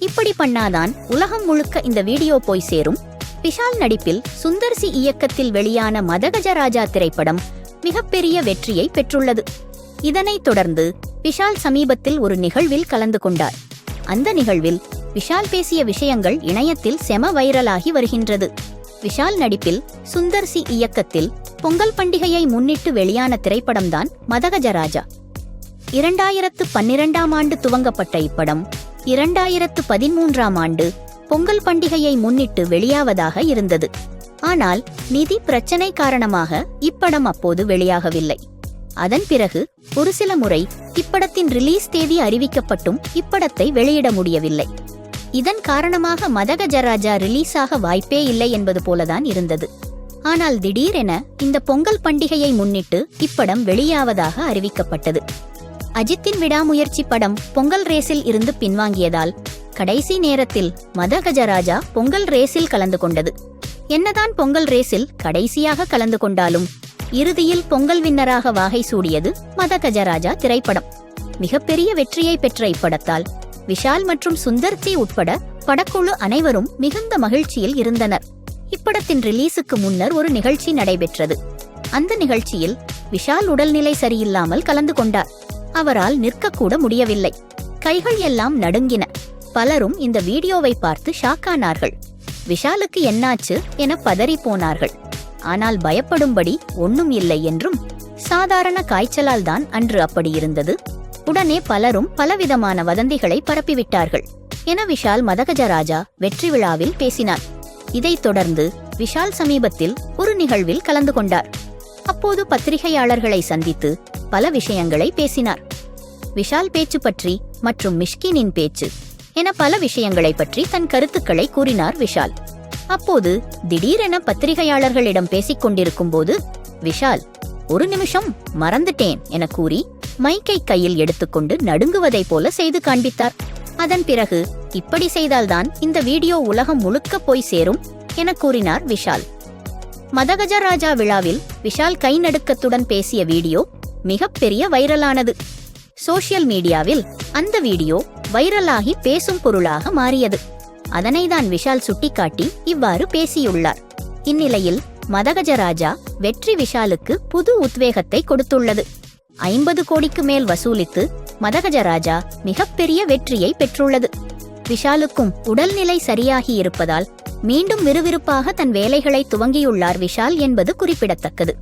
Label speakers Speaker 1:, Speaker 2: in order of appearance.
Speaker 1: இப்படி பண்ணாதான் உலகம் முழுக்க இந்த வீடியோ போய் சேரும். விஷால் நடிப்பில் சுந்தர் சி இயக்கத்தில் வெளியான மதகஜராஜா திரைப்படம் மிகப்பெரிய வெற்றியை பெற்றுள்ளது. இதனைத் தொடர்ந்து விஷால் சமீபத்தில் ஒரு நிகழ்வில் கலந்து கொண்டார். அந்த நிகழ்வில் விஷால் பேசிய விஷயங்கள் இணையத்தில் செம வைரலாகி வருகின்றது. விஷால் நடிப்பில் சுந்தர் சி இயக்கத்தில் பொங்கல் பண்டிகையை முன்னிட்டு வெளியான திரைப்படம்தான் மதகஜராஜா. 2012ஆம் ஆண்டு துவங்கப்பட்ட இப்படம் 2013ஆம் ஆண்டு பொங்கல் பண்டிகையை முன்னிட்டு வெளியாவதாக இருந்தது. ஆனால் நிதி பிரச்சனை காரணமாக இப்படம் அப்போது வெளியாகவில்லை. அதன் பிறகு ஒரு சில முறை இப்படத்தின் ரிலீஸ் தேதி அறிவிக்கப்பட்டும் இப்படத்தை வெளியிட முடியவில்லை. இதன் காரணமாக மதகஜராஜா ரிலீஸ் ஆக வாய்ப்பே இல்லை என்பது போலதான் இருந்தது. ஆனால் திடீரென இந்த பொங்கல் பண்டிகையை முன்னிட்டு இப்படம் வெளியாவதாக அறிவிக்கப்பட்டது. அஜித்தின் விடாமுயற்சி படம் பொங்கல் ரேஸில் இருந்து பின்வாங்கியதால் கடைசி நேரத்தில் மதகஜராஜா பொங்கல் ரேஸில் கலந்து கொண்டது. என்னதான் பொங்கல் ரேஸில் கடைசியாக கலந்து கொண்டாலும் இறுதியில் பொங்கல் வின்னராக வாகை சூடியது மதகஜராஜா திரைப்படம். மிகப்பெரிய வெற்றியை பெற்ற இப்படத்தால் விஷால் மற்றும் சுந்தர் சி உட்பட படக்குழு அனைவரும் மிகுந்த மகிழ்ச்சியில் இருந்தனர். இப்படத்தின் ரிலீஸுக்கு முன்னர் ஒரு நிகழ்ச்சி நடைபெற்றது. அந்த நிகழ்ச்சியில் விஷால் உடல்நிலை சரியில்லாமல் கலந்து கொண்டார். அவரால் நிற்கக்கூட முடியவில்லை. கைகள் எல்லாம் நடுங்கின. பலரும் இந்த வீடியோவை பார்த்து ஷாக்கானார்கள். விஷாலுக்கு என்னாச்சு என பதறி போனார்கள். ஆனால் பயப்படும்படி ஒன்னும் இல்லை என்றும் சாதாரண காய்ச்சலால் தான் அன்று அப்படி இருந்தது. உடனே பலரும் பலவிதமான வதந்திகளை பரப்பிவிட்டார்கள் என விஷால் மதகஜராஜா வெற்றி விழாவில் பேசினார். இதைத் தொடர்ந்து விஷால் சமீபத்தில் ஒரு நிகழ்வில் கலந்து கொண்டார். அப்போது பத்திரிகையாளர்களை சந்தித்து பல விஷயங்களை பேசினார். விஷால் பேச்சு பற்றி மற்றும் மிஷ்கினின் பேச்சு என பல விஷயங்களை பற்றி தன் கருத்துக்களை கூறினார் விஷால். அப்போது திடீரென பத்திரிகையாளர்களிடம் பேசிக் கொண்டிருக்கும் போது விஷால் ஒரு நிமிஷம் மறந்துட்டேன் என கூறி மைக்கை கையில் எடுத்துக்கொண்டு நடுங்குவதைப் போல செய்து காண்பித்தார். அதன் பிறகு இப்படி செய்தால்தான் இந்த வீடியோ உலகம் முழுக்க போய் சேரும் என கூறினார் விஷால். மதகஜராஜா விழாவில் விஷால் கை நடுக்கத்துடன் பேசிய வீடியோ மிகப்பெரிய வைரலானது. சோஷியல் மீடியாவில் அந்த வீடியோ வைரலாகி பேசும் பொருளாக மாறியது. அதனைதான் விஷால் சுட்டிக்காட்டி இவ்வாறு பேசியுள்ளார். இந்நிலையில் மதகஜராஜா வெற்றி விஷாலுக்கு புது உத்வேகத்தை கொடுத்துள்ளது. 50 கோடிக்கு மேல் வசூலித்து மதகஜராஜா மிகப்பெரிய வெற்றியை பெற்றுள்ளது. விஷாலுக்கும் உடல்நிலை சரியாகி இருப்பதால் மீண்டும் விறுவிறுப்பாக தன் வேலைகளை துவங்கியுள்ளார் விஷால் என்பது குறிப்பிடத்தக்கது.